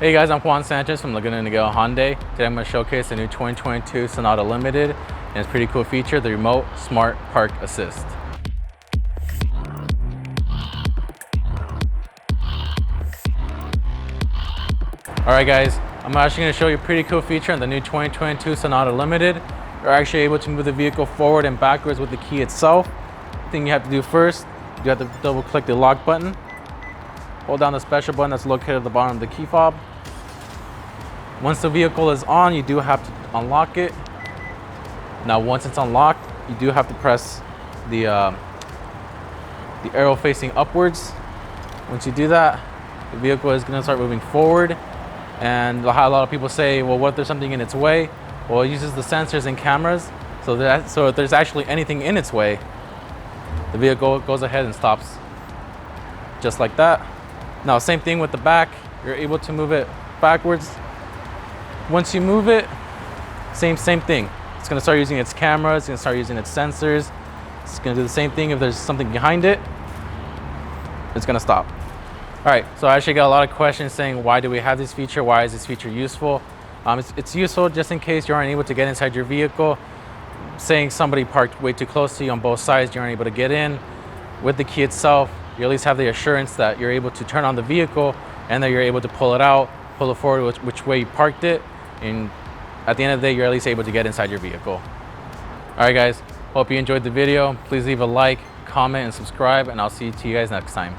Hey guys, I'm Juan Sanchez from Laguna Niguel Hyundai. Today I'm going to showcase the new 2022 Sonata Limited and its pretty cool feature, the remote smart park assist. Alright guys, I'm actually going to show you a pretty cool feature on the new 2022 Sonata Limited. You're actually able to move the vehicle forward and backwards with the key itself. The thing you have to do first, you have to double click the lock button. Hold down the special button that's located at the bottom of the key fob. Once the vehicle is on, you do have to unlock it. Now once it's unlocked, you do have to press the arrow facing upwards. Once you do that, the vehicle is going to start moving forward. And a lot of people say, well, what if there's something in its way? Well, it uses the sensors and cameras, so if there's actually anything in its way, the vehicle goes ahead and stops just like that. Now same thing with the back, you're able to move it backwards. Once you move it, same thing. It's going to start using its cameras, it's going to start using its sensors. It's going to do the same thing. If there's something behind it, it's going to stop. All right, so I actually got a lot of questions saying, why do we have this feature? Why is this feature useful? It's useful just in case you aren't able to get inside your vehicle. Saying somebody parked way too close to you on both sides, you aren't able to get in. With the key itself, you at least have the assurance that you're able to turn on the vehicle and that you're able to pull it out, pull it forward which way you parked it. And at the end of the day, you're at least able to get inside your vehicle. All right, guys, hope you enjoyed the video. Please leave a like, comment, and subscribe, and I'll see you guys next time.